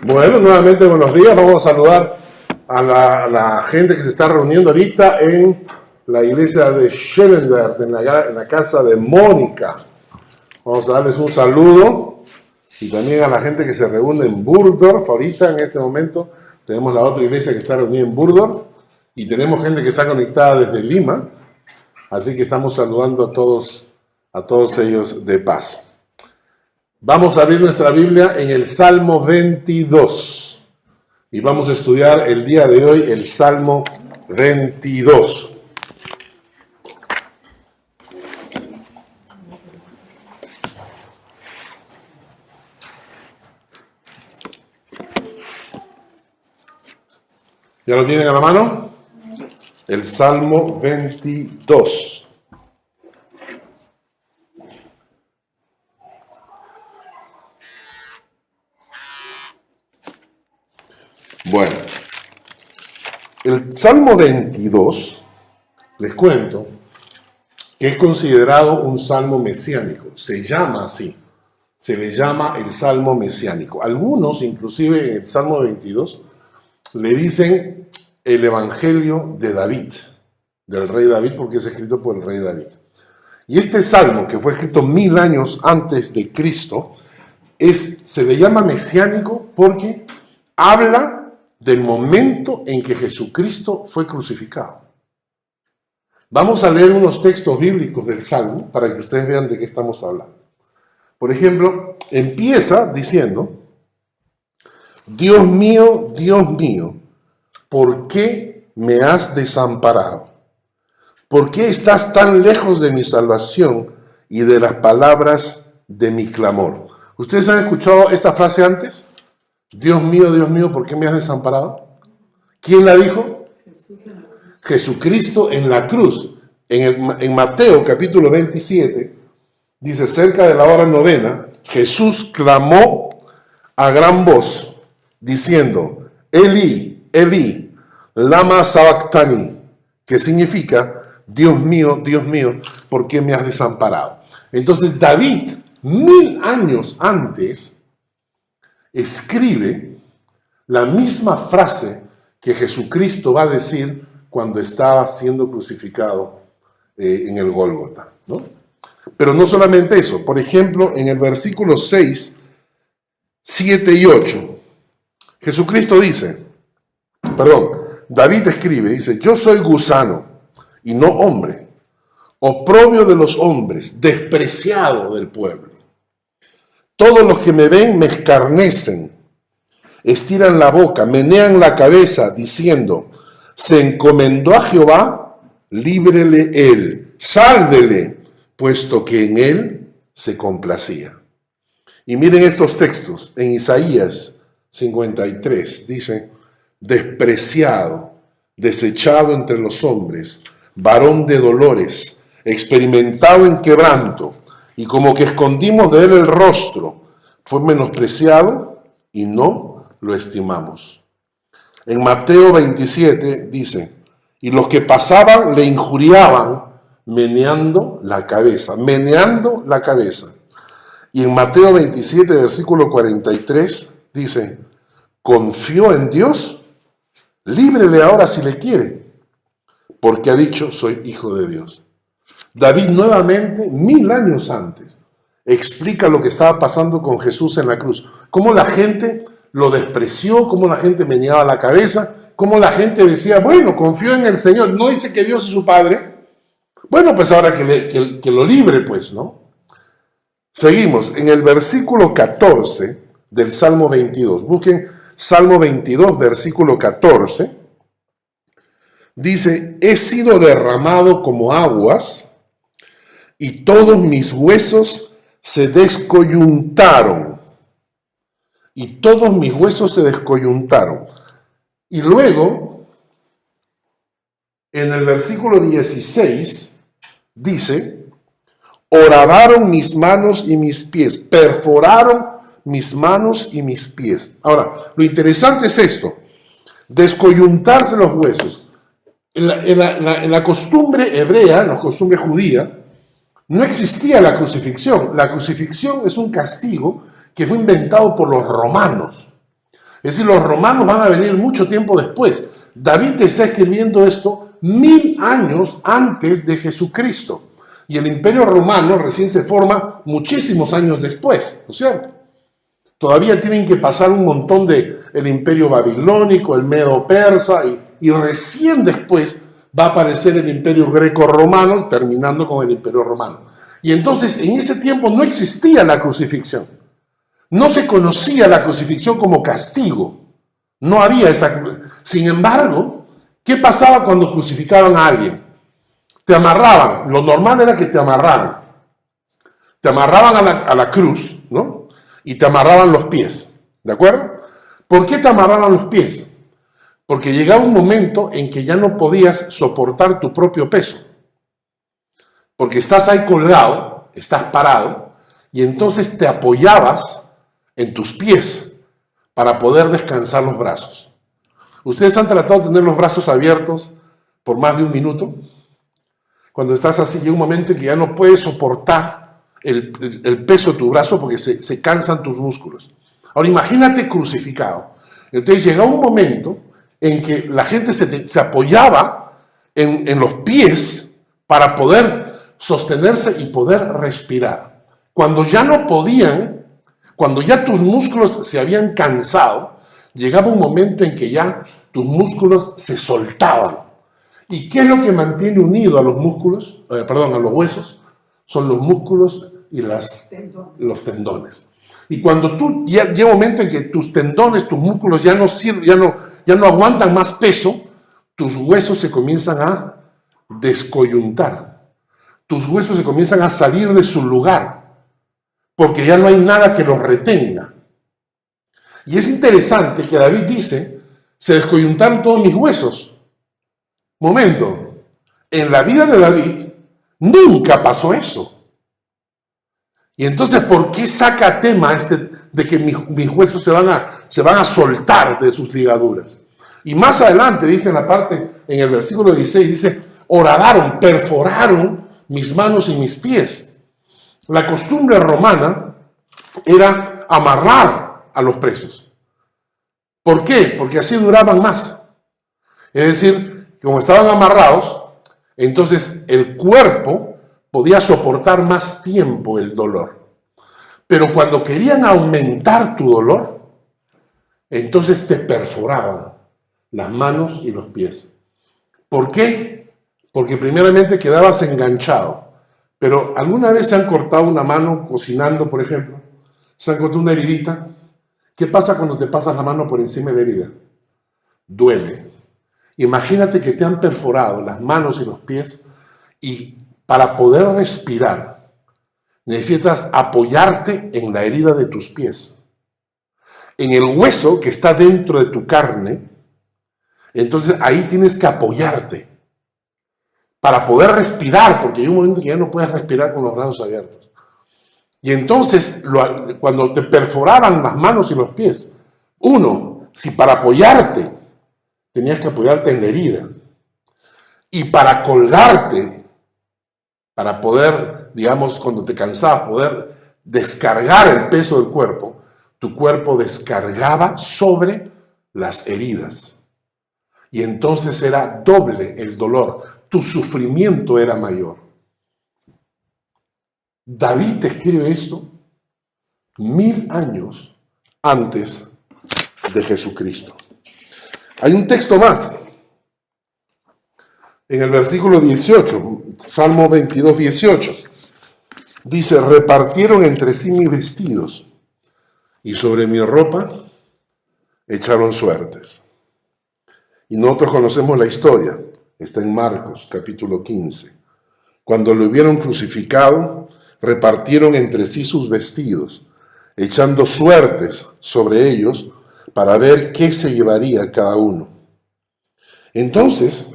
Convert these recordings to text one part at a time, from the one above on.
Bueno, nuevamente buenos días. Vamos a saludar a la gente que se está reuniendo ahorita en la iglesia de Schellendert, en la casa de Mónica. Vamos a darles un saludo y también a la gente que se reúne en Burgdorf. Ahorita, en este momento, tenemos la otra iglesia que está reunida en Burgdorf y tenemos gente que está conectada desde Lima. Así que estamos saludando a todos ellos de paso. Vamos a abrir nuestra Biblia en el Salmo 22 y vamos a estudiar el día de hoy el Salmo 22. ¿Ya lo tienen a la mano? El Salmo 22. Bueno, el Salmo 22, les cuento, que es considerado un salmo mesiánico. Se llama así, se le llama el Salmo mesiánico. Algunos, inclusive en el Salmo 22, le dicen el Evangelio de David, del rey David, porque es escrito por el rey David. Y este salmo, que fue escrito 1000 años antes de Cristo, se le llama mesiánico porque habla del momento en que Jesucristo fue crucificado. Vamos a leer unos textos bíblicos del Salmo para que ustedes vean de qué estamos hablando. Por ejemplo, empieza diciendo: Dios mío, ¿por qué me has desamparado? ¿Por qué estás tan lejos de mi salvación y de las palabras de mi clamor? ¿Ustedes han escuchado esta frase antes? Dios mío, ¿por qué me has desamparado? ¿Quién la dijo? Jesucristo en la cruz. En Mateo capítulo 27, dice, cerca de la hora novena, Jesús clamó a gran voz, diciendo, Eli, Eli, lama sabactani, que significa, Dios mío, ¿por qué me has desamparado? Entonces David, 1000 años antes, escribe la misma frase que Jesucristo va a decir cuando estaba siendo crucificado en el Gólgota, ¿no? Pero no solamente eso. Por ejemplo, en el versículo 6, 7 y 8, David escribe, dice, yo soy gusano y no hombre, oprobio de los hombres, despreciado del pueblo. Todos los que me ven me escarnecen, estiran la boca, menean la cabeza, diciendo, se encomendó a Jehová, líbrele él, sálvele, puesto que en él se complacía. Y miren estos textos, en Isaías 53, dice, despreciado, desechado entre los hombres, varón de dolores, experimentado en quebranto, y como que escondimos de él el rostro, fue menospreciado y no lo estimamos. En Mateo 27 dice, y los que pasaban le injuriaban meneando la cabeza. Y en Mateo 27, versículo 43, dice, confió en Dios, líbrele ahora si le quiere, porque ha dicho, soy hijo de Dios. David nuevamente, 1000 años antes, explica lo que estaba pasando con Jesús en la cruz. Cómo la gente lo despreció, cómo la gente meneaba la cabeza, cómo la gente decía, bueno, confío en el Señor. No dice que Dios es su Padre. Bueno, pues ahora que lo libre, pues, ¿no? Seguimos en el versículo 14 del Salmo 22. Busquen Salmo 22, versículo 14. Dice, he sido derramado como aguas, y todos mis huesos se descoyuntaron. Y luego, en el versículo 16, dice, horadaron mis manos y mis pies, perforaron mis manos y mis pies. Ahora, lo interesante es esto, descoyuntarse los huesos. En la costumbre hebrea, en la costumbre judía, no existía la crucifixión. La crucifixión es un castigo que fue inventado por los romanos. Es decir, los romanos van a venir mucho tiempo después. David está escribiendo esto 1000 años antes de Jesucristo. Y el Imperio Romano recién se forma muchísimos años después, ¿no es cierto? Todavía tienen que pasar un montón el Imperio Babilónico, el Medo-Persa, y recién después va a aparecer el Imperio Greco-Romano, terminando con el Imperio Romano. Y entonces, en ese tiempo no existía la crucifixión. No se conocía la crucifixión como castigo. No había esa... Sin embargo, ¿qué pasaba cuando crucificaban a alguien? Te amarraban. Lo normal era que te amarraran. Te amarraban a la cruz, ¿no? Y te amarraban los pies. ¿De acuerdo? ¿Por qué te amarraban los pies? Porque llegaba un momento en que ya no podías soportar tu propio peso. Porque estás ahí colgado, estás parado, y entonces te apoyabas en tus pies para poder descansar los brazos. ¿Ustedes han tratado de tener los brazos abiertos por más de un minuto? Cuando estás así, llega un momento en que ya no puedes soportar el peso de tu brazo porque se cansan tus músculos. Ahora imagínate crucificado. Entonces llegaba un momento en que la gente se apoyaba en los pies para poder sostenerse y poder respirar. Cuando ya no podían, cuando ya tus músculos se habían cansado, llegaba un momento en que ya tus músculos se soltaban. ¿Y qué es lo que mantiene unido a los músculos? A los huesos. Son los músculos y los tendones. Y cuando tú llega un momento en que tus tendones, tus músculos ya no sirven, ya no aguantan más peso, tus huesos se comienzan a descoyuntar. Tus huesos se comienzan a salir de su lugar, porque ya no hay nada que los retenga. Y es interesante que David dice, se descoyuntaron todos mis huesos. Momento, en la vida de David nunca pasó eso. Y entonces, ¿por qué saca tema de que mis huesos se van a soltar de sus ligaduras? Y más adelante dice en la parte, en el versículo 16, dice, horadaron, perforaron mis manos y mis pies. La costumbre romana era amarrar a los presos. ¿Por qué? Porque así duraban más. Es decir, como estaban amarrados, entonces el cuerpo podía soportar más tiempo el dolor. Pero cuando querían aumentar tu dolor, entonces te perforaban las manos y los pies. ¿Por qué? Porque primeramente quedabas enganchado. Pero ¿alguna vez se han cortado una mano cocinando, por ejemplo? ¿Se han cortado una heridita? ¿Qué pasa cuando te pasas la mano por encima de la herida? Duele. Imagínate que te han perforado las manos y los pies y para poder respirar necesitas apoyarte en la herida de tus pies, en el hueso que está dentro de tu carne. Entonces ahí tienes que apoyarte para poder respirar, porque hay un momento que ya no puedes respirar con los brazos abiertos. Y entonces cuando te perforaban las manos y los pies, si para apoyarte tenías que apoyarte en la herida, y para colgarte, para poder, digamos, cuando te cansabas, poder descargar el peso del cuerpo, tu cuerpo descargaba sobre las heridas. Y entonces era doble el dolor, tu sufrimiento era mayor. David te escribe esto 1000 años antes de Jesucristo. Hay un texto más. En el versículo 18, Salmo 22, 18, dice, repartieron entre sí mis vestidos y sobre mi ropa echaron suertes. Y nosotros conocemos la historia, está en Marcos capítulo 15. Cuando lo hubieron crucificado, repartieron entre sí sus vestidos, echando suertes sobre ellos para ver qué se llevaría cada uno. Entonces,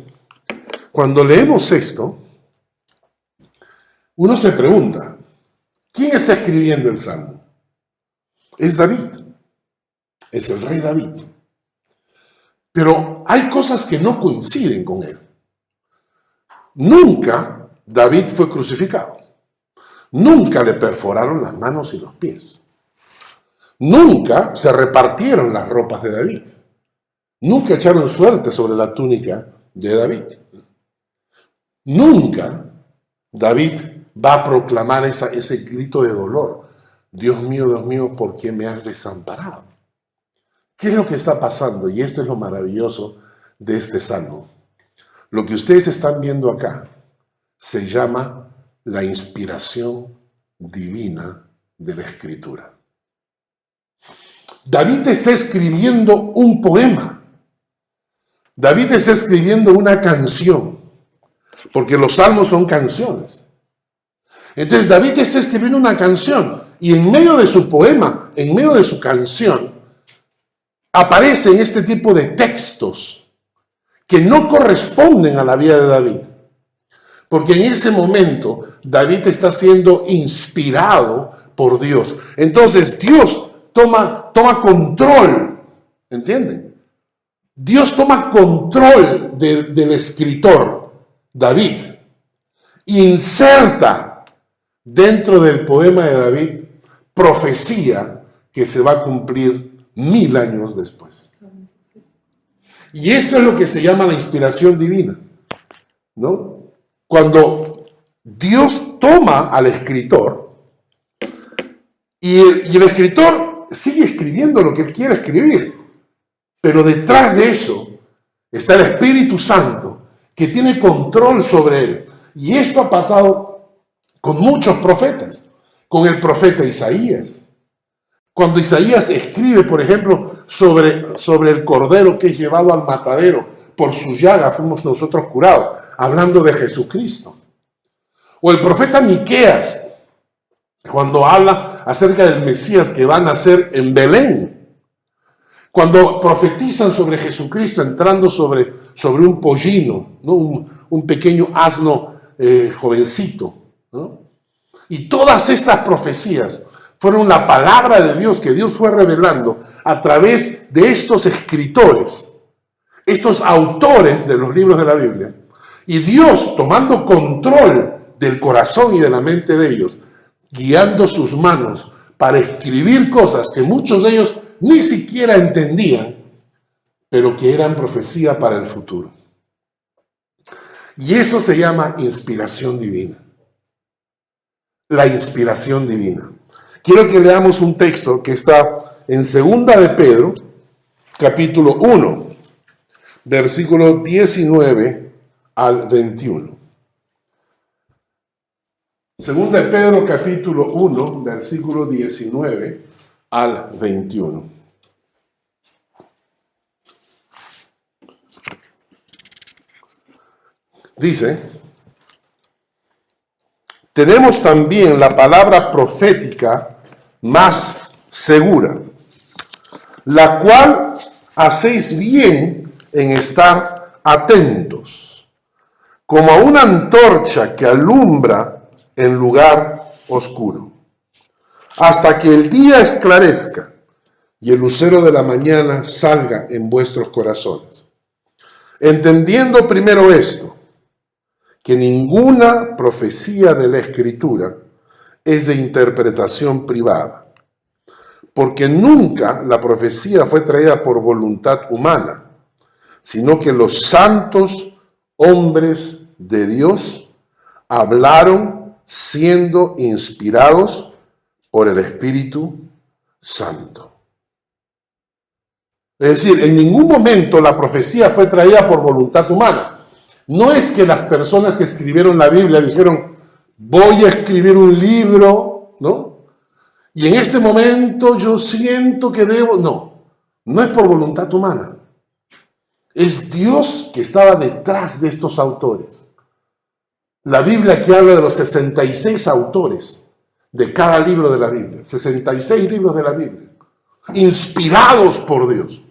cuando leemos esto, uno se pregunta, ¿quién está escribiendo el Salmo? Es David, es el rey David. Pero hay cosas que no coinciden con él. Nunca David fue crucificado. Nunca le perforaron las manos y los pies. Nunca se repartieron las ropas de David. Nunca echaron suerte sobre la túnica de David. Nunca David va a proclamar ese grito de dolor. Dios mío, ¿por qué me has desamparado? ¿Qué es lo que está pasando? Y esto es lo maravilloso de este salmo. Lo que ustedes están viendo acá se llama la inspiración divina de la Escritura. David está escribiendo un poema. David está escribiendo una canción, porque los salmos son canciones. Entonces David está escribiendo una canción y en medio de su poema, en medio de su canción, aparecen este tipo de textos que no corresponden a la vida de David. Porque en ese momento David está siendo inspirado por Dios. Entonces Dios toma control, ¿entienden? Dios toma control del escritor, David. Inserta dentro del poema de David profecía que se va a cumplir 1000 años después. Y esto es lo que se llama la inspiración divina, ¿no? Cuando Dios toma al escritor y el escritor sigue escribiendo lo que él quiere escribir, pero detrás de eso está el Espíritu Santo que tiene control sobre él. Y esto ha pasado con muchos profetas, con el profeta Isaías. Cuando Isaías escribe, por ejemplo, sobre el cordero que es llevado al matadero, por su llaga fuimos nosotros curados, hablando de Jesucristo. O el profeta Miqueas, cuando habla acerca del Mesías que va a nacer en Belén. Cuando profetizan sobre Jesucristo entrando sobre un pollino, ¿no? un pequeño asno jovencito, ¿no? Y todas estas profecías fueron la palabra de Dios que Dios fue revelando a través de estos escritores, estos autores de los libros de la Biblia. Y Dios tomando control del corazón y de la mente de ellos, guiando sus manos para escribir cosas que muchos de ellos ni siquiera entendían, pero que eran profecía para el futuro. Y eso se llama inspiración divina. La inspiración divina. Quiero que leamos un texto que está en 2 de Pedro, capítulo 1, versículo 19 al 21. 2 de Pedro, capítulo 1, versículo 19 al 21. Dice: tenemos también la palabra profética más segura, la cual hacéis bien en estar atentos, como a una antorcha que alumbra en lugar oscuro, hasta que el día esclarezca y el lucero de la mañana salga en vuestros corazones. Entendiendo primero esto, que ninguna profecía de la Escritura es de interpretación privada, porque nunca la profecía fue traída por voluntad humana, sino que los santos hombres de Dios hablaron siendo inspirados por el Espíritu Santo. Es decir, en ningún momento la profecía fue traída por voluntad humana. No es que las personas que escribieron la Biblia dijeron, voy a escribir un libro, ¿no? Y en este momento yo siento que debo... No es por voluntad humana. Es Dios que estaba detrás de estos autores. La Biblia que habla de los 66 autores de cada libro de la Biblia. 66 libros de la Biblia. Inspirados por Dios.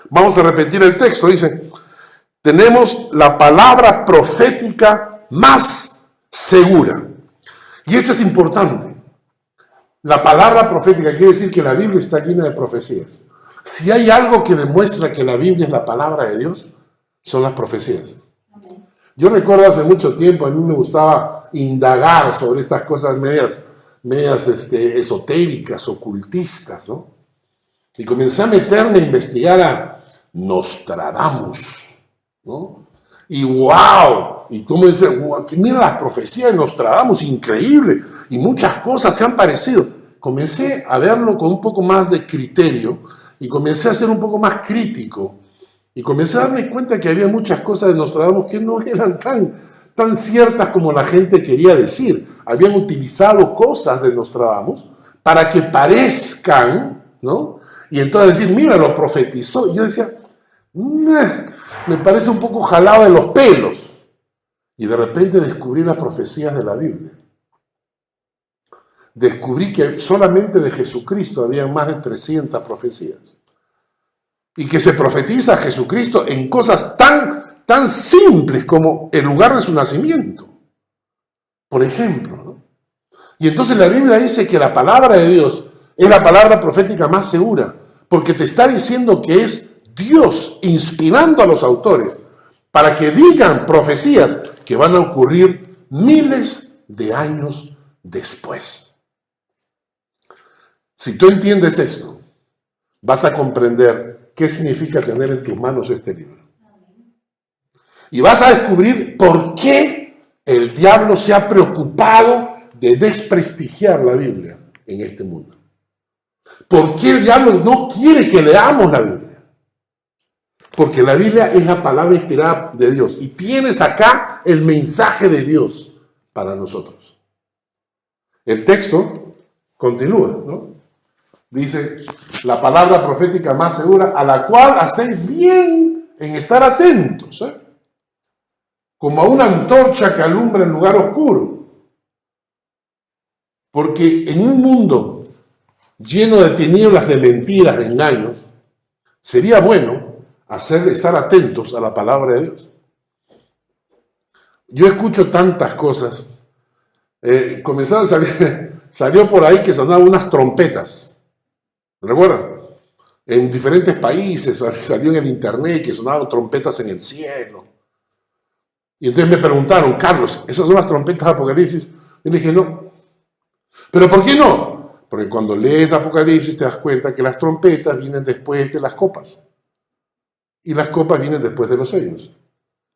Vamos a repetir el texto, dice... Tenemos la palabra profética más segura. Y esto es importante. La palabra profética quiere decir que la Biblia está llena de profecías. Si hay algo que demuestra que la Biblia es la palabra de Dios, son las profecías. Yo recuerdo hace mucho tiempo, a mí me gustaba indagar sobre estas cosas medias medias esotéricas, ocultistas, ¿no? Y comencé a meterme a investigar a Nostradamus, ¿no? Y wow, y tú me dices, wow, mira la profecía de Nostradamus, increíble, y muchas cosas se han parecido. Comencé a verlo con un poco más de criterio y comencé a ser un poco más crítico y comencé a darme cuenta que había muchas cosas de Nostradamus que no eran tan ciertas como la gente quería decir. Habían utilizado cosas de Nostradamus para que parezcan, ¿no? Y entonces decir, mira, lo profetizó. Y yo decía, me parece un poco jalado de los pelos. Y de repente descubrí las profecías de la Biblia. Descubrí que solamente de Jesucristo había más de 300 profecías. Y que se profetiza a Jesucristo en cosas tan simples como el lugar de su nacimiento. Por ejemplo, ¿no? Y entonces la Biblia dice que la palabra de Dios es la palabra profética más segura, porque te está diciendo que es Dios inspirando a los autores para que digan profecías que van a ocurrir miles de años después. Si tú entiendes esto, vas a comprender qué significa tener en tus manos este libro. Y vas a descubrir por qué el diablo se ha preocupado de desprestigiar la Biblia en este mundo. ¿Por qué el diablo no quiere que leamos la Biblia? Porque la Biblia es la palabra inspirada de Dios. Y tienes acá el mensaje de Dios para nosotros. El texto continúa, ¿no? Dice, la palabra profética más segura, a la cual hacéis bien en estar atentos, como a una antorcha que alumbra en lugar oscuro. Porque en un mundo lleno de tinieblas, de mentiras, de engaños, sería bueno estar atentos a la palabra de Dios. Yo escucho tantas cosas. Salió por ahí que sonaban unas trompetas. ¿Recuerdan? En diferentes países salió en el internet que sonaban trompetas en el cielo. Y entonces me preguntaron, Carlos, ¿esas son las trompetas de Apocalipsis? Y le dije, no. ¿Pero por qué no? Porque cuando lees Apocalipsis te das cuenta que las trompetas vienen después de las copas. Y las copas vienen después de los sellos.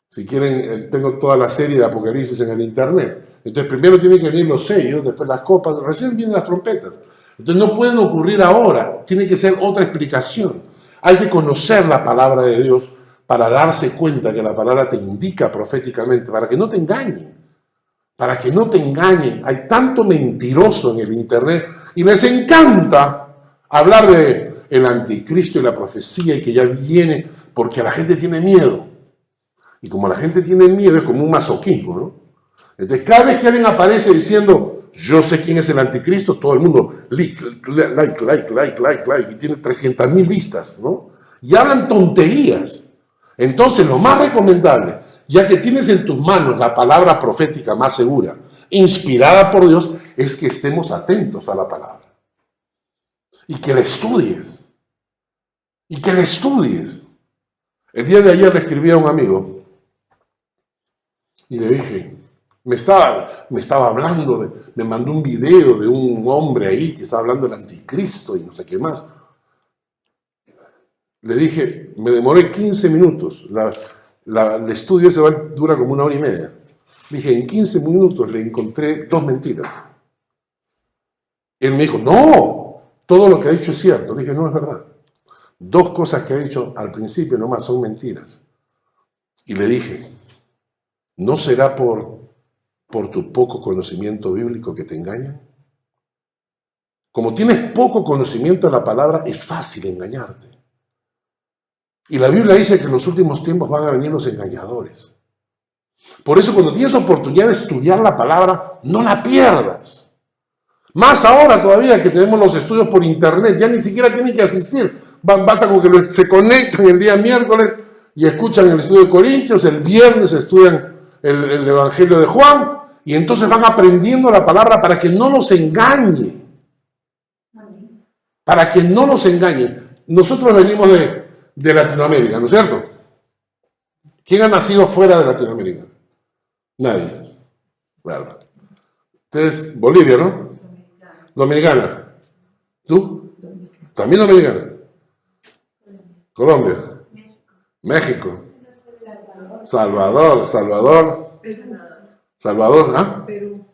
Si quieren, tengo toda la serie de Apocalipsis en el internet. Entonces primero tienen que venir los sellos, después las copas, recién vienen las trompetas. Entonces no pueden ocurrir ahora, tiene que ser otra explicación. Hay que conocer la palabra de Dios para darse cuenta que la palabra te indica proféticamente, para que no te engañen. Para que no te engañen. Hay tanto mentiroso en el internet y les encanta hablar de el anticristo y la profecía y que ya viene porque la gente tiene miedo. Y como la gente tiene miedo es como un masoquismo, ¿no? Entonces cada vez que alguien aparece diciendo yo sé quién es el anticristo, todo el mundo like, y tiene 300.000 vistas, ¿no? Y hablan tonterías. Entonces lo más recomendable, ya que tienes en tus manos la palabra profética más segura, inspirada por Dios, es que estemos atentos a la palabra. Y que la estudies. Y que la estudies. El día de ayer le escribí a un amigo y le dije, me estaba hablando, me mandó un video de un hombre ahí que estaba hablando del anticristo y no sé qué más. Le dije, me demoré 15 minutos, el estudio ese dura como 1 hora y media. Dije, en 15 minutos le encontré 2 mentiras. Él me dijo, no, todo lo que ha dicho es cierto. Le dije, no es verdad. 2 cosas que ha dicho al principio nomás son mentiras. Y le dije, ¿no será por tu poco conocimiento bíblico que te engañan? Como tienes poco conocimiento de la palabra, es fácil engañarte. Y la Biblia dice que en los últimos tiempos van a venir los engañadores. Por eso cuando tienes oportunidad de estudiar la palabra, no la pierdas. Más ahora todavía que tenemos los estudios por internet, ya ni siquiera tienen que asistir. Basta con que se conectan el día miércoles y escuchan el estudio de Corintios, el viernes estudian el Evangelio de Juan, y entonces van aprendiendo la palabra para que no nos engañen. Para que no nos engañen. Nosotros venimos de Latinoamérica, ¿no es cierto? ¿Quién ha nacido fuera de Latinoamérica? Nadie. ¿Verdad? Ustedes, Bolivia, ¿no? Dominicana. ¿Tú? También dominicana. Colombia. México. Salvador. Salvador, ¿ah?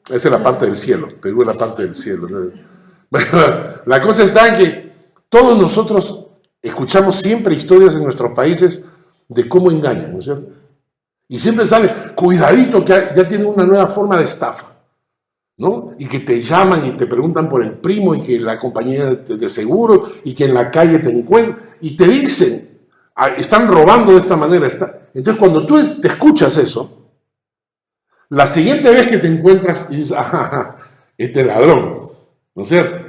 Esa es la parte del cielo. Perú es la parte del cielo, ¿no? La cosa está en que todos nosotros escuchamos siempre historias en nuestros países de cómo engañan, ¿no es cierto? Y siempre sale, cuidadito que ya tienen una nueva forma de estafa, ¿no? Y que te llaman y te preguntan por el primo y que la compañía de seguro y que en la calle te encuentran y te dicen, están robando de esta manera. Entonces cuando tú te escuchas eso, la siguiente vez que te encuentras y dices, ajá, este ladrón, ¿no es cierto?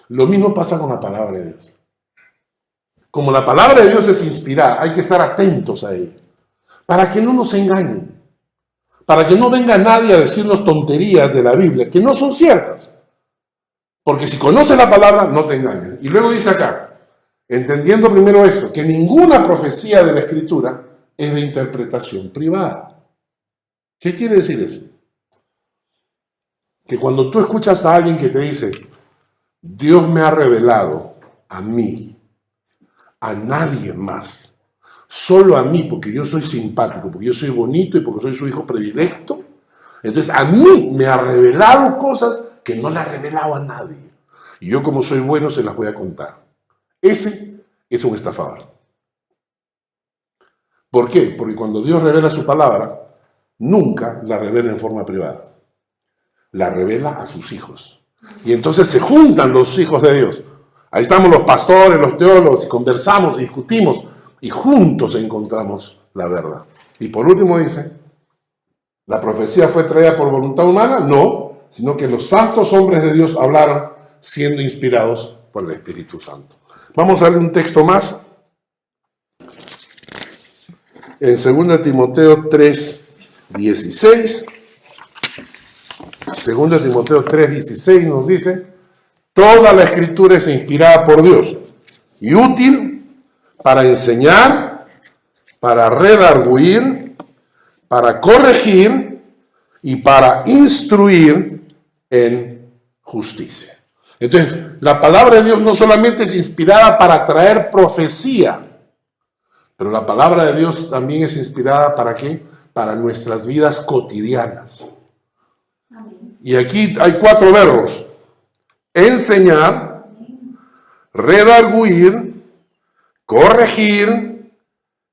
Lo mismo pasa con la palabra de Dios. Como la palabra de Dios es inspirada, hay que estar atentos a ella, para que no nos engañen, para que no venga nadie a decirnos tonterías de la Biblia, que no son ciertas. Porque si conoces la palabra, no te engañan. Y luego dice acá, entendiendo primero esto, que ninguna profecía de la Escritura es de interpretación privada. ¿Qué quiere decir eso? Que cuando tú escuchas a alguien que te dice, Dios me ha revelado a mí, a nadie más, solo a mí, porque yo soy simpático, porque yo soy bonito y porque soy su hijo predilecto, entonces a mí me ha revelado cosas que no le ha revelado a nadie. Y yo como soy bueno se las voy a contar. Ese es un estafador. ¿Por qué? Porque cuando Dios revela su palabra, nunca la revela en forma privada. La revela a sus hijos. Y entonces se juntan los hijos de Dios. Ahí estamos los pastores, los teólogos, y conversamos y discutimos, y juntos encontramos la verdad. Y por último dice, ¿la profecía fue traída por voluntad humana? No, sino que los santos hombres de Dios hablaron siendo inspirados por el Espíritu Santo. Vamos a leer un texto más. En 2 Timoteo 3:16. 2 Timoteo 3:16 nos dice, toda la Escritura es inspirada por Dios y útil para enseñar, para redarguir, para corregir y para instruir en justicia. Entonces, la palabra de Dios no solamente es inspirada para traer profecía, pero la palabra de Dios también es inspirada ¿para qué? Para nuestras vidas cotidianas. Y aquí hay 4 verbos: enseñar, redarguir, corregir,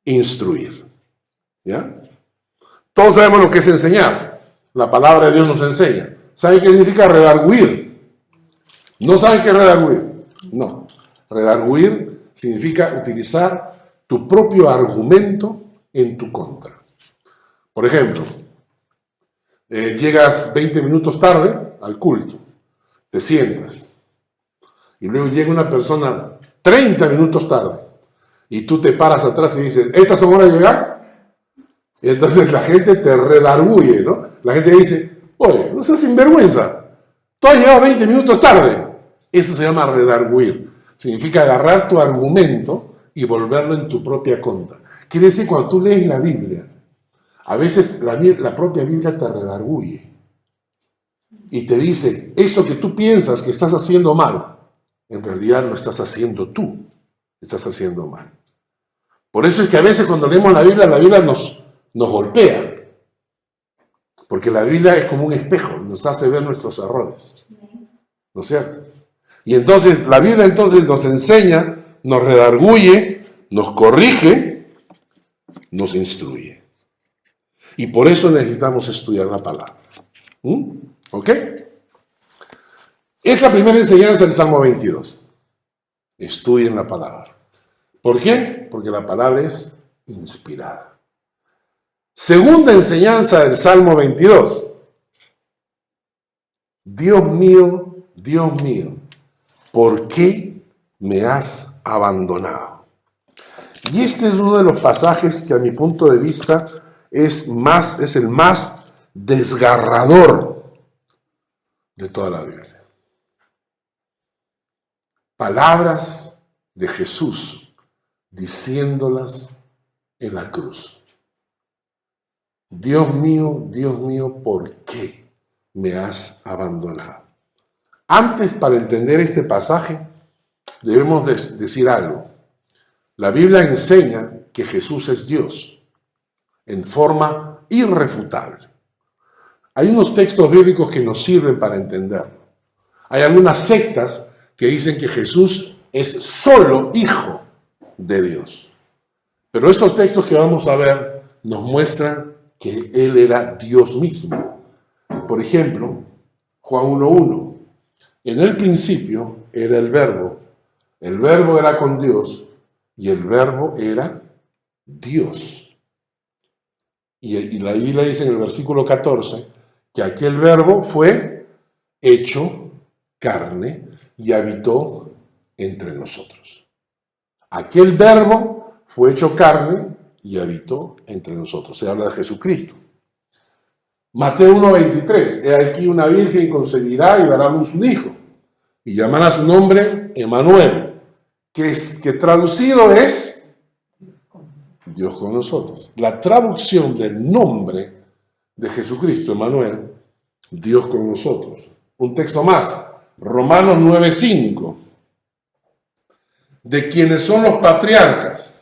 instruir. ¿Ya? Todos sabemos lo que es enseñar. La palabra de Dios nos enseña. ¿Saben qué significa redarguir? ¿No saben qué es redarguir? No. Redarguir significa utilizar tu propio argumento en tu contra. Por ejemplo, llegas 20 minutos tarde al culto, te sientas, y luego llega una persona 30 minutos tarde, y tú te paras atrás y dices, ¿estas son horas de llegar? Y entonces la gente te redarguye, ¿no? La gente dice, oye, no seas sinvergüenza, tú has llegado 20 minutos tarde. Eso se llama redarguir. Significa agarrar tu argumento y volverlo en tu propia contra. Quiere decir, cuando tú lees la Biblia, a veces la propia Biblia te redarguye y te dice, eso que tú piensas que estás haciendo mal, en realidad lo estás haciendo tú, estás haciendo mal. Por eso es que a veces cuando leemos la Biblia nos golpea, porque la Biblia es como un espejo, nos hace ver nuestros errores, ¿no es cierto? Y entonces la Biblia entonces nos enseña, nos redarguye, nos corrige, nos instruye. Y por eso necesitamos estudiar la palabra. ¿Ok? Es la primera enseñanza del Salmo 22. Estudien la palabra. ¿Por qué? Porque la palabra es inspirada. Segunda enseñanza del Salmo 22. Dios mío, ¿por qué me has abandonado? Y este es uno de los pasajes que a mi punto de vista es el más desgarrador de toda la Biblia. Palabras de Jesús diciéndolas en la cruz. Dios mío, ¿por qué me has abandonado? Antes, para entender este pasaje, debemos decir algo. La Biblia enseña que Jesús es Dios en forma irrefutable. Hay unos textos bíblicos que nos sirven para entenderlo. Hay algunas sectas que dicen que Jesús es solo hijo de Dios. Pero esos textos que vamos a ver nos muestran que Él era Dios mismo. Por ejemplo, Juan 1:1. En el principio era el Verbo era con Dios y el Verbo era Dios. Y la Biblia dice en el versículo 14 que aquel Verbo fue hecho carne y habitó entre nosotros. Aquel Verbo fue hecho carne y habitó entre nosotros. Se habla de Jesucristo. Mateo 1:23. He aquí una virgen concebirá y dará a luz un hijo. Y llamará su nombre Emmanuel, que traducido es Dios con nosotros. La traducción del nombre de Jesucristo, Emmanuel, Dios con nosotros. Un texto más, Romanos 9:5. De quienes son los patriarcas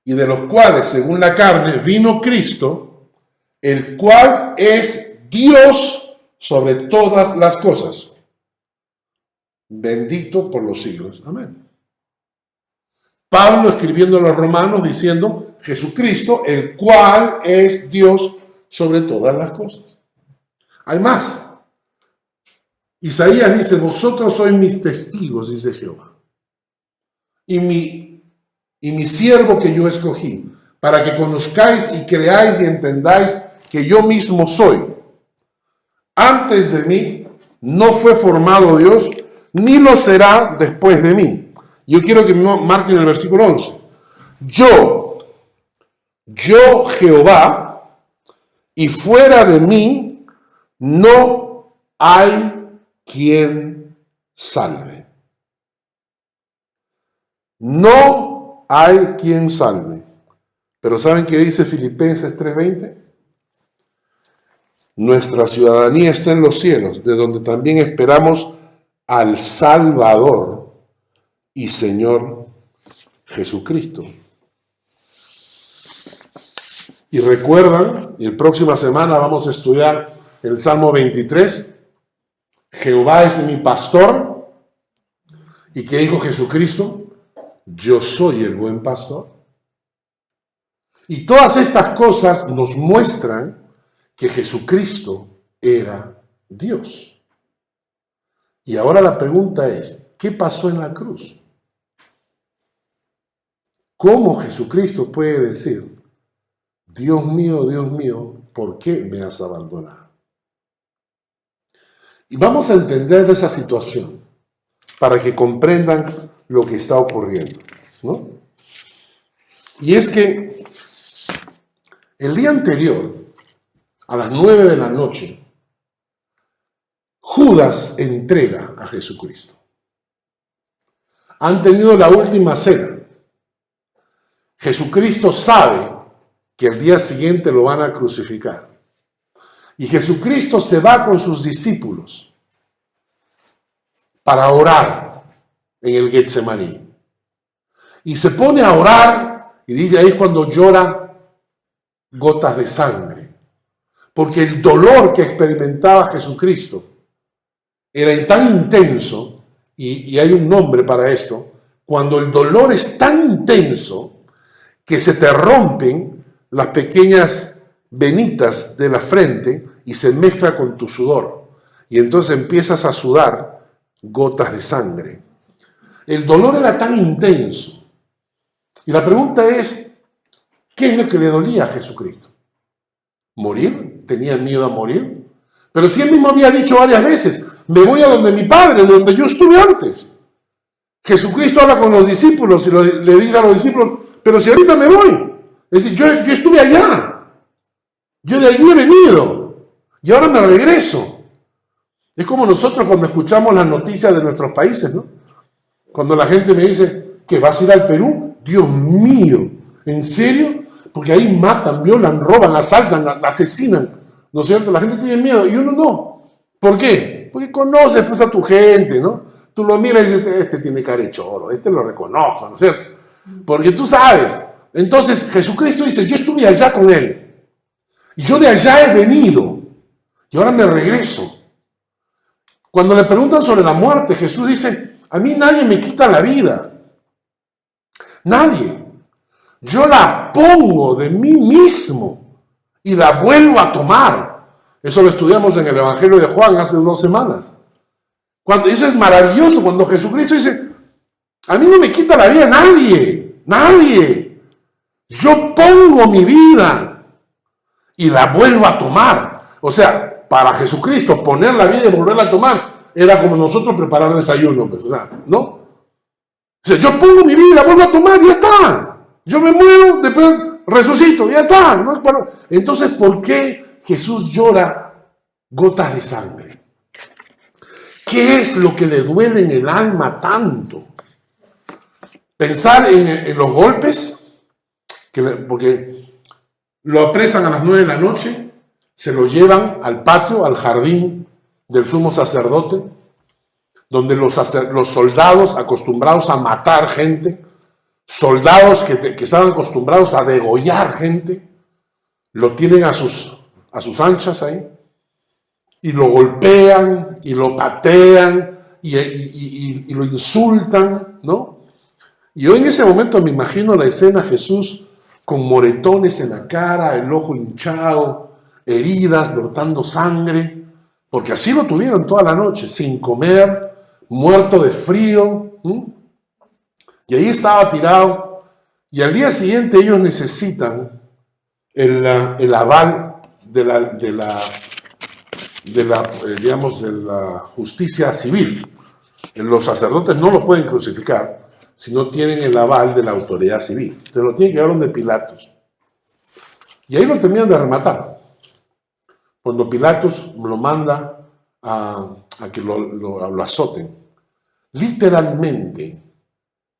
y de los cuales, según la carne, vino Cristo, el cual es Dios sobre todas las cosas. Bendito por los siglos. Amén. Pablo escribiendo a los romanos diciendo, Jesucristo, el cual es Dios sobre todas las cosas. Hay más. Isaías dice, vosotros sois mis testigos, dice Jehová. Y mi siervo que yo escogí, para que conozcáis y creáis y entendáis que yo mismo soy. Antes de mí no fue formado Dios, ni lo será después de mí. Yo quiero que me marquen el versículo 11. Yo Jehová, y fuera de mí no hay quien salve. No hay quien salve. Pero ¿saben qué dice Filipenses 3:20? Nuestra ciudadanía está en los cielos, de donde también esperamos al Salvador y Señor Jesucristo. Y recuerdan, y la próxima semana vamos a estudiar el Salmo 23. Jehová es mi pastor. ¿Y qué dijo Jesucristo? Yo soy el buen pastor. Y todas estas cosas nos muestran que Jesucristo era Dios. Y ahora la pregunta es, ¿qué pasó en la cruz? ¿Cómo Jesucristo puede decir, Dios mío, ¿por qué me has abandonado? Y vamos a entender esa situación para que comprendan lo que está ocurriendo, ¿no? Y es que el día anterior, a las 9 de la noche, Judas entrega a Jesucristo. Han tenido la última cena. Jesucristo sabe que el día siguiente lo van a crucificar. Y Jesucristo se va con sus discípulos para orar en el Getsemaní. Y se pone a orar y dice, ahí es cuando llora gotas de sangre. Porque el dolor que experimentaba Jesucristo era tan intenso, y hay un nombre para esto, cuando el dolor es tan intenso que se te rompen las pequeñas venitas de la frente y se mezcla con tu sudor. Y entonces empiezas a sudar gotas de sangre. El dolor era tan intenso. Y la pregunta es, ¿qué es lo que le dolía a Jesucristo? ¿Morir? ¿Tenía miedo a morir? Pero si él mismo había dicho varias veces, me voy a donde mi Padre, de donde yo estuve antes. Jesucristo habla con los discípulos y le dice a los discípulos, pero si ahorita me voy. Es decir, yo estuve allá. Yo de allí he venido. Y ahora me regreso. Es como nosotros cuando escuchamos las noticias de nuestros países, ¿no? Cuando la gente me dice que vas a ir al Perú, Dios mío, ¿en serio? Porque ahí matan, violan, roban, asaltan, asesinan, ¿no es cierto? La gente tiene miedo y uno no. ¿Por qué? Porque conoces pues a tu gente, ¿no? Tú lo miras y dices, este tiene cara de choro, este lo reconozco, ¿no es cierto? Porque tú sabes. Entonces Jesucristo dice, yo estuve allá con él. Y yo de allá he venido. Y ahora me regreso. Cuando le preguntan sobre la muerte, Jesús dice, a mí nadie me quita la vida. Nadie. Yo la pongo de mí mismo y la vuelvo a tomar. Eso lo estudiamos en el Evangelio de Juan hace 2 semanas. Eso es maravilloso, cuando Jesucristo dice, a mí no me quita la vida nadie, nadie. Yo pongo mi vida y la vuelvo a tomar. O sea, para Jesucristo poner la vida y volverla a tomar era como nosotros preparar desayuno, pues, o sea, ¿no? O sea, yo pongo mi vida y la vuelvo a tomar, ya está. Yo me muero, después resucito, ya está. ¿No? Entonces, ¿por qué Jesús llora gotas de sangre? ¿Qué es lo que le duele en el alma tanto? Pensar en los golpes, porque lo apresan a las 9 de la noche, se lo llevan al patio, al jardín del sumo sacerdote, donde los soldados acostumbrados a matar gente, soldados que estaban acostumbrados a degollar gente, lo tienen a sus anchas ahí, y lo golpean, y lo patean, y lo insultan, ¿no? Y yo en ese momento me imagino la escena, Jesús con moretones en la cara, el ojo hinchado, heridas, brotando sangre, porque así lo tuvieron toda la noche, sin comer, muerto de frío, y ahí estaba tirado, y al día siguiente ellos necesitan el aval de la justicia civil. Los sacerdotes no los pueden crucificar si no tienen el aval de la autoridad civil. Te lo tienen que dar donde Pilatos. Y ahí lo terminan de rematar. Cuando Pilatos lo manda a que lo azoten. Literalmente,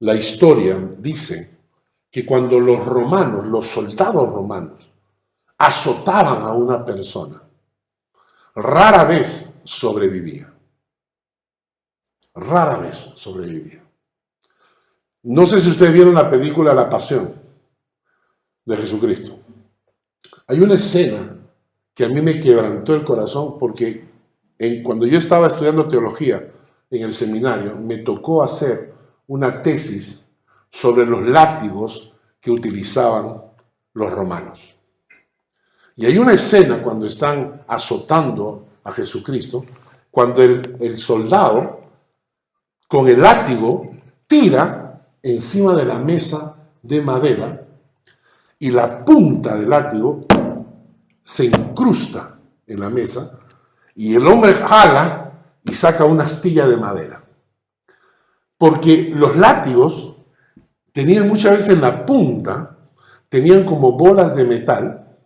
la historia dice que cuando los soldados romanos, azotaban a una persona, rara vez sobrevivía. Rara vez sobrevivía. No sé si ustedes vieron la película La Pasión de Jesucristo. Hay una escena que a mí me quebrantó el corazón porque cuando yo estaba estudiando teología en el seminario, me tocó hacer una tesis sobre los látigos que utilizaban los romanos. Y hay una escena cuando están azotando a Jesucristo, cuando el soldado con el látigo tira encima de la mesa de madera y la punta del látigo se incrusta en la mesa y el hombre jala y saca una astilla de madera. Porque los látigos tenían muchas veces en la punta, tenían como bolas de metal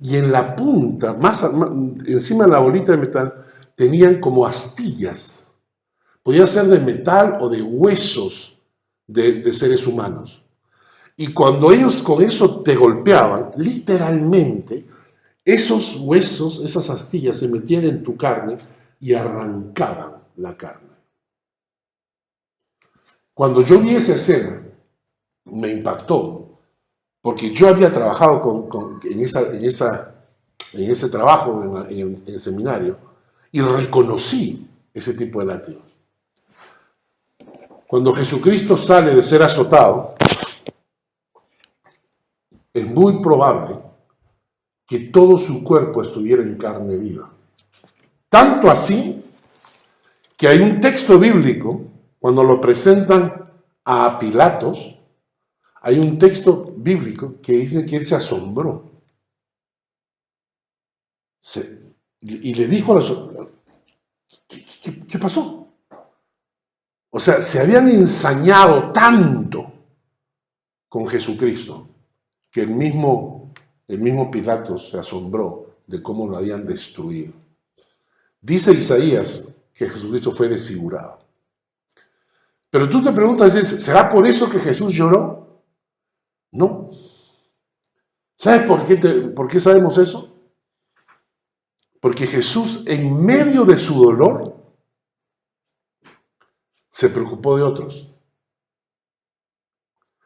y en la punta, encima de la bolita de metal, tenían como astillas. Podía ser de metal o de huesos de seres humanos. Y cuando ellos con eso te golpeaban, literalmente, esos huesos, esas astillas se metían en tu carne y arrancaban la carne. Cuando yo vi esa escena, me impactó, porque yo había trabajado en ese trabajo en el seminario y reconocí ese tipo de látigos. Cuando Jesucristo sale de ser azotado, es muy probable que todo su cuerpo estuviera en carne viva. Tanto así que hay un texto bíblico, cuando lo presentan a Pilatos, hay un texto bíblico que dice que él se asombró. Y le dijo a los... ¿Qué pasó? O sea, se habían ensañado tanto con Jesucristo que el mismo Pilatos se asombró de cómo lo habían destruido. Dice Isaías que Jesucristo fue desfigurado. Pero tú te preguntas, ¿será por eso que Jesús lloró? No. ¿Sabes por qué sabemos eso? Porque Jesús, en medio de su dolor, se preocupó de otros.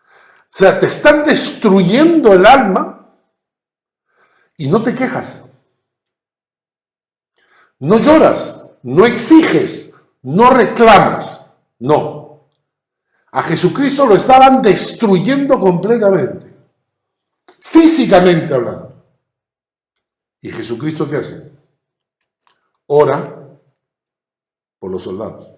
O sea, te están destruyendo el alma y no te quejas. No lloras, no exiges, no reclamas. No. A Jesucristo lo estaban destruyendo completamente. Físicamente hablando. ¿Y Jesucristo qué hace? Ora por los soldados.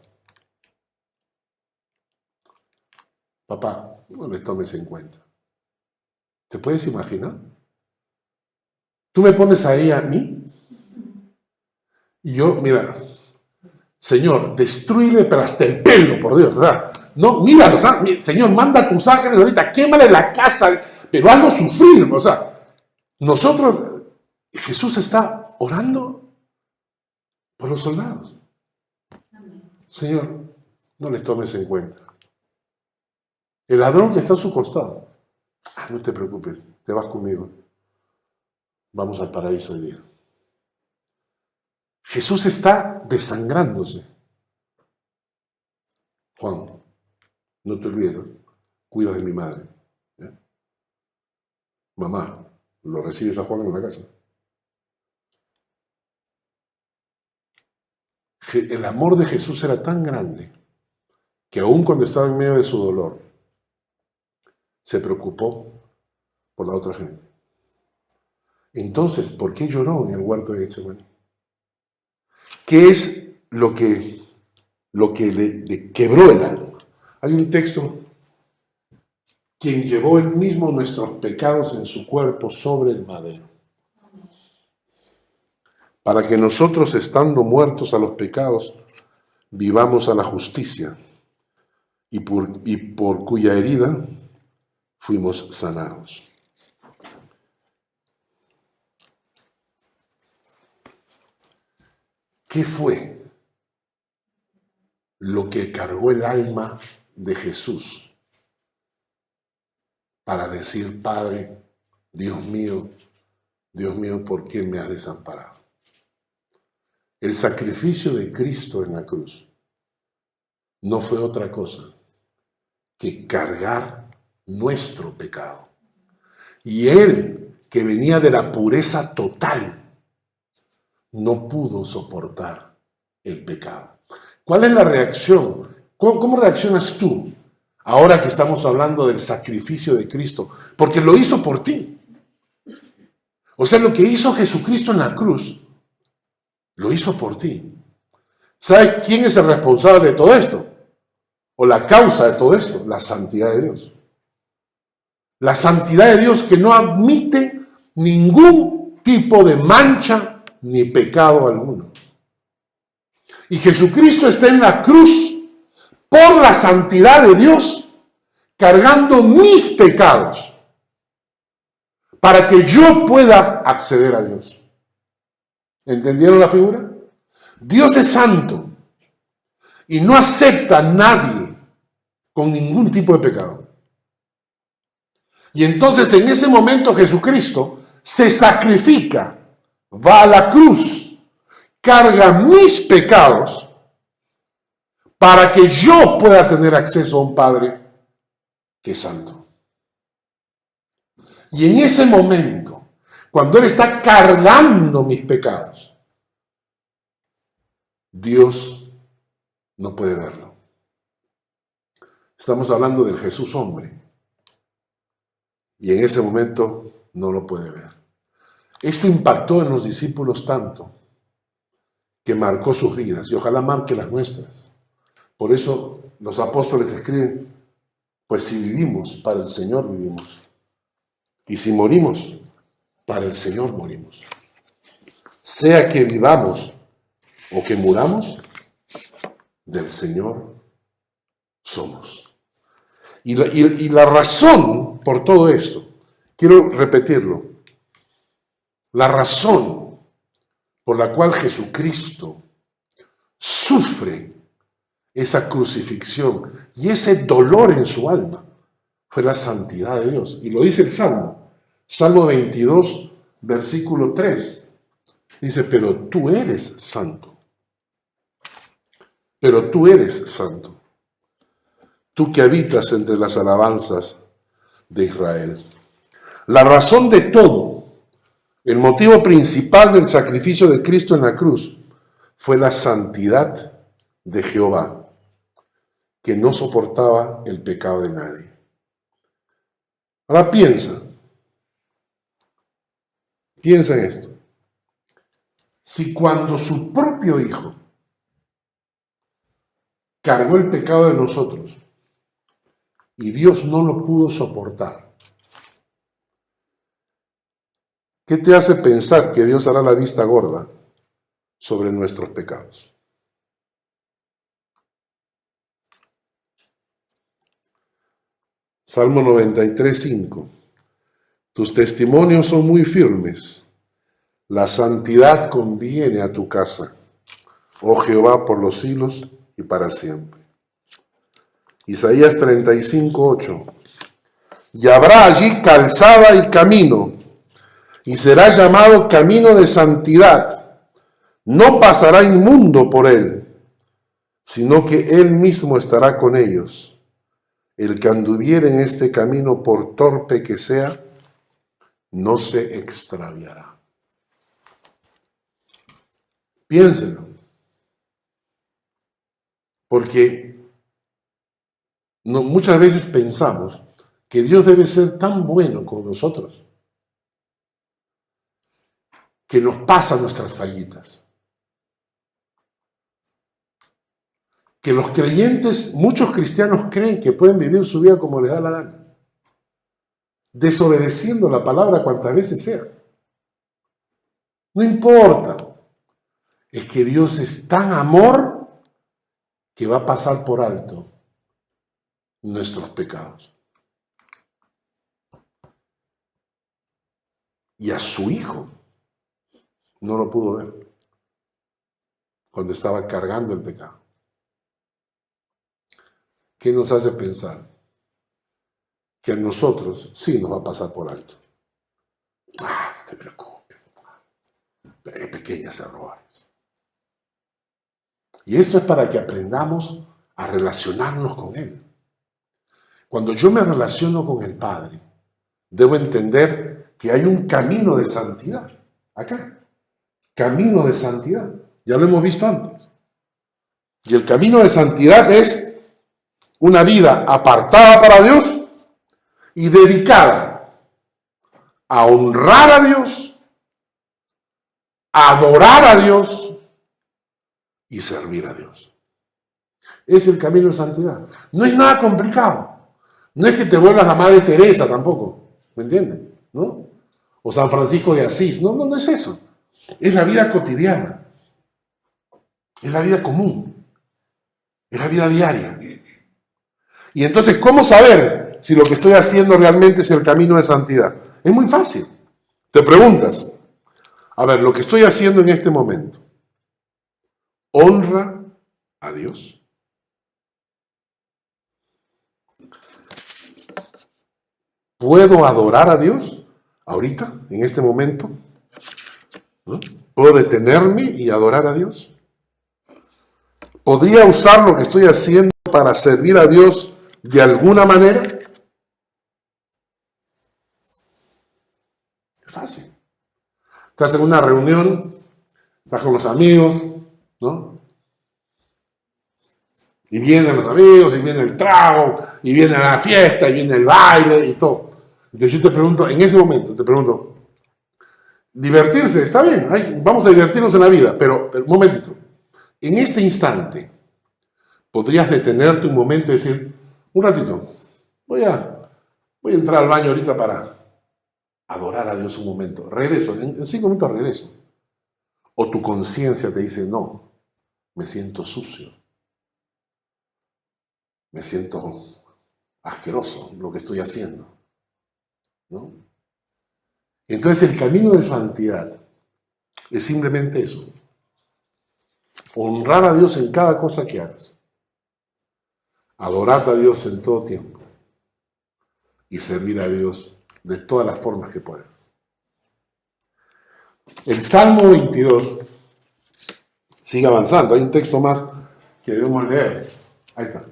Papá, no les tomes en cuenta. ¿Te puedes imaginar? Tú me pones ahí a mí y yo, mira, Señor, destruyele pero hasta el pelo, por Dios. O sea, no, míralo, o sea, Señor, manda a tus ángeles ahorita, quémale la casa, pero hazlo sufrir. O sea, nosotros, Jesús está orando por los soldados. Señor, no les tomes en cuenta. El ladrón que está a su costado. No te preocupes, te vas conmigo. Vamos al paraíso hoy día. Jesús está desangrándose. Juan, no te olvides, ¿eh? Cuida de mi madre. ¿Eh? Mamá, ¿lo recibes a Juan en la casa? El amor de Jesús era tan grande que aun cuando estaba en medio de su dolor, se preocupó por la otra gente. Entonces, ¿por qué lloró en el huerto de Getsemaní? ¿Qué es lo que le quebró el alma? Hay un texto: quien llevó él mismo nuestros pecados en su cuerpo sobre el madero, para que nosotros, estando muertos a los pecados, vivamos a la justicia, y por cuya herida fuimos sanados. ¿Qué fue lo que cargó el alma de Jesús para decir: Padre, Dios mío, ¿por qué me has desamparado? El sacrificio de Cristo en la cruz no fue otra cosa que cargar nuestro pecado. Y Él, que venía de la pureza total, no pudo soportar el pecado. ¿Cuál es la reacción? ¿Cómo reaccionas tú ahora que estamos hablando del sacrificio de Cristo? Porque lo hizo por ti. O sea, lo que hizo Jesucristo en la cruz, lo hizo por ti. ¿Sabes quién es el responsable de todo esto? O la causa de todo esto: la santidad de Dios. La santidad de Dios, que no admite ningún tipo de mancha ni pecado alguno. Y Jesucristo está en la cruz por la santidad de Dios, cargando mis pecados, para que yo pueda acceder a Dios. ¿Entendieron la figura? Dios es santo y no acepta a nadie con ningún tipo de pecado. Y entonces en ese momento Jesucristo se sacrifica, va a la cruz, carga mis pecados para que yo pueda tener acceso a un Padre que es santo. Y en ese momento, cuando Él está cargando mis pecados, Dios no puede verlo. Estamos hablando del Jesús hombre. Y en ese momento no lo puede ver. Esto impactó en los discípulos tanto que marcó sus vidas y ojalá marque las nuestras. Por eso los apóstoles escriben: pues si vivimos, para el Señor vivimos. Y si morimos, para el Señor morimos. Sea que vivamos o que muramos, del Señor somos. Y la razón por todo esto, quiero repetirlo, la razón por la cual Jesucristo sufre esa crucifixión y ese dolor en su alma fue la santidad de Dios. Y lo dice el Salmo 22, versículo 3. Dice, pero tú eres santo. Pero tú eres santo. Tú que habitas entre las alabanzas de Israel. La razón de todo, el motivo principal del sacrificio de Cristo en la cruz, fue la santidad de Jehová, que no soportaba el pecado de nadie. Ahora piensa en esto. Si cuando su propio Hijo cargó el pecado de nosotros y Dios no lo pudo soportar, ¿qué te hace pensar que Dios hará la vista gorda sobre nuestros pecados? Salmo 93:5. Tus testimonios son muy firmes. La santidad conviene a tu casa, oh Jehová, por los siglos y para siempre. Isaías 35:8. Y habrá allí calzada y camino, y será llamado camino de santidad. No pasará inmundo por él, sino que él mismo estará con ellos. El que anduviere en este camino, por torpe que sea, no se extraviará. Piénsenlo. Porque muchas veces pensamos que Dios debe ser tan bueno con nosotros que nos pasa nuestras fallitas. Que los creyentes, muchos cristianos creen que pueden vivir su vida como les da la gana, desobedeciendo la palabra cuantas veces sea. No importa. Es que Dios es tan amor que va a pasar por alto nuestros pecados. Y a su Hijo no lo pudo ver cuando estaba cargando el pecado. ¿Qué nos hace pensar? Que a nosotros sí nos va a pasar por alto. No te preocupes. Hay pequeños errores. Y eso es para que aprendamos a relacionarnos con Él. Cuando yo me relaciono con el Padre, debo entender que hay un camino de santidad. Acá. Camino de santidad. Ya lo hemos visto antes. Y el camino de santidad es una vida apartada para Dios y dedicada a honrar a Dios, a adorar a Dios y servir a Dios. Es el camino de santidad. No es nada complicado. No es que te vuelvas la Madre Teresa tampoco. ¿Me entiendes? ¿No? O San Francisco de Asís. No es eso. Es la vida cotidiana. Es la vida común. Es la vida diaria. Y entonces, ¿cómo saber si lo que estoy haciendo realmente es el camino de santidad? Es muy fácil. Te preguntas, a ver, lo que estoy haciendo en este momento, ¿honra a Dios? ¿Puedo adorar a Dios ahorita, en este momento? ¿No? ¿Puedo detenerme y adorar a Dios? ¿Podría usar lo que estoy haciendo para servir a Dios de alguna manera? Es fácil. Estás en una reunión, estás con los amigos, ¿no? Y vienen los amigos, y viene el trago, y viene la fiesta, y viene el baile, y todo. Entonces yo te pregunto, en ese momento, te pregunto, divertirse, está bien, vamos a divertirnos en la vida, pero un momentito, en este instante, podrías detenerte un momento y decir, un ratito, voy a entrar al baño ahorita para adorar a Dios un momento, regreso, en 5 minutos regreso. O tu conciencia te dice, no, me siento sucio, me siento asqueroso lo que estoy haciendo, ¿no? Entonces el camino de santidad es simplemente eso, honrar a Dios en cada cosa que hagas, adorar a Dios en todo tiempo y servir a Dios de todas las formas que puedas. El Salmo 22 sigue avanzando. Hay un texto más que debemos leer. Ahí está.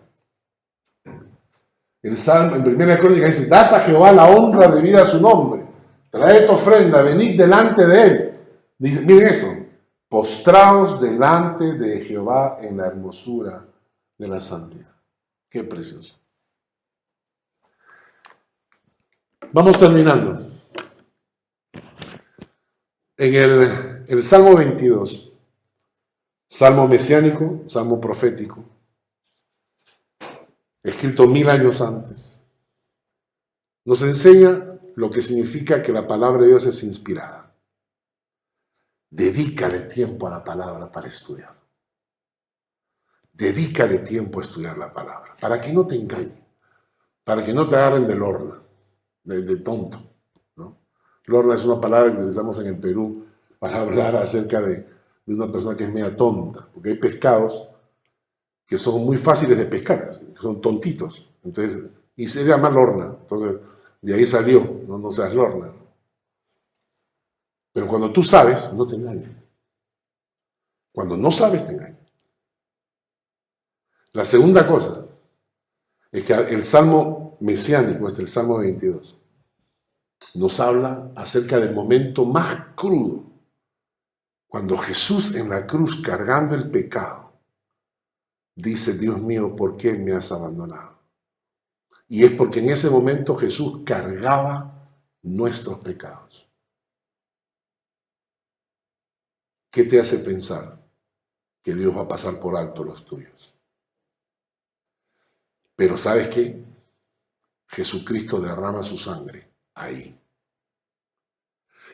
El Salmo, en Primera Crónica dice: dad a Jehová la honra debida a su nombre. Traed ofrenda, venid delante de él. Dice, miren esto. Postraos delante de Jehová en la hermosura de la santidad. Qué precioso. Vamos terminando. En el Salmo 22, Salmo mesiánico, Salmo profético, escrito 1000 años antes, nos enseña lo que significa que la palabra de Dios es inspirada. Dedícale tiempo a la palabra para estudiar. Dedícale tiempo a estudiar la palabra, para que no te engañen, para que no te agarren del horno, de tonto, ¿no? Lorna es una palabra que utilizamos en el Perú para hablar acerca de una persona que es media tonta, porque hay pescados que son muy fáciles de pescar, que son tontitos, entonces, y se llama Lorna, entonces de ahí salió, no seas Lorna. Pero cuando tú sabes, no te engañan. Cuando no sabes, te engañan. La segunda cosa es que el Salmo mesiánico, el Salmo 22, nos habla acerca del momento más crudo, cuando Jesús en la cruz cargando el pecado, dice: Dios mío, ¿por qué me has abandonado? Y es porque en ese momento Jesús cargaba nuestros pecados. ¿Qué te hace pensar que Dios va a pasar por alto los tuyos? Pero ¿sabes qué? Jesucristo derrama su sangre ahí.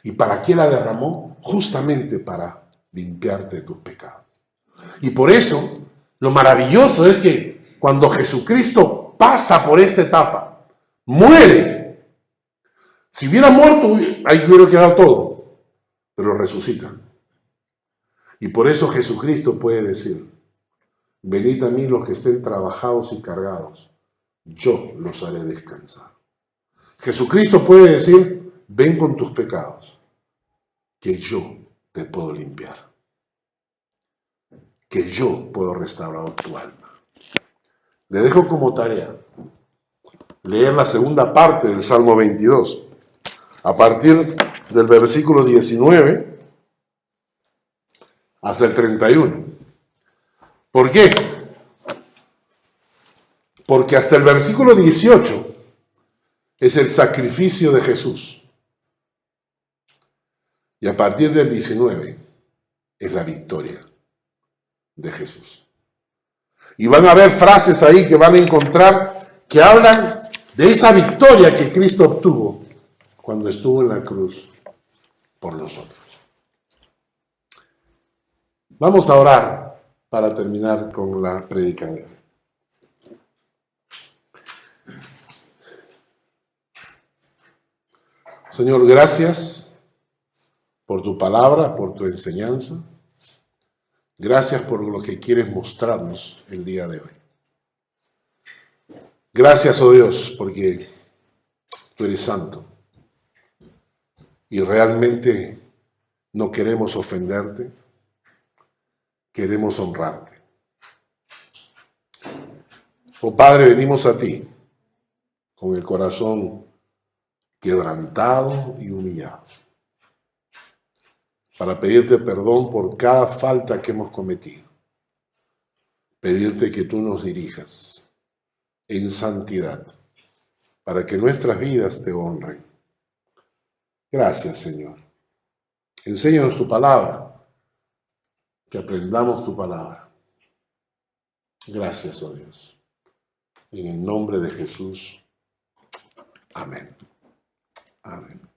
¿Y para qué la derramó? Justamente para limpiarte de tus pecados. Y por eso, lo maravilloso es que cuando Jesucristo pasa por esta etapa, muere. Si hubiera muerto, ahí hubiera quedado todo, pero resucita. Y por eso Jesucristo puede decir: venid a mí los que estén trabajados y cargados, yo los haré descansar. Jesucristo puede decir: ven con tus pecados, que yo te puedo limpiar, que yo puedo restaurar tu alma. Le dejo como tarea leer la segunda parte del Salmo 22, a partir del versículo 19 hasta el 31. ¿Por qué? Porque hasta el versículo 18 es el sacrificio de Jesús. Y a partir del 19 es la victoria de Jesús. Y van a haber frases ahí que van a encontrar que hablan de esa victoria que Cristo obtuvo cuando estuvo en la cruz por nosotros. Vamos a orar para terminar con la prédica de hoy. Señor, gracias por tu palabra, por tu enseñanza. Gracias por lo que quieres mostrarnos el día de hoy. Gracias, oh Dios, porque tú eres santo y realmente no queremos ofenderte, queremos honrarte. Oh Padre, venimos a ti con el corazón quebrantado y humillado, para pedirte perdón por cada falta que hemos cometido, pedirte que tú nos dirijas en santidad, para que nuestras vidas te honren. Gracias, Señor. Enséñanos tu palabra, que aprendamos tu palabra. Gracias, oh Dios. En el nombre de Jesús. Amén. Amén.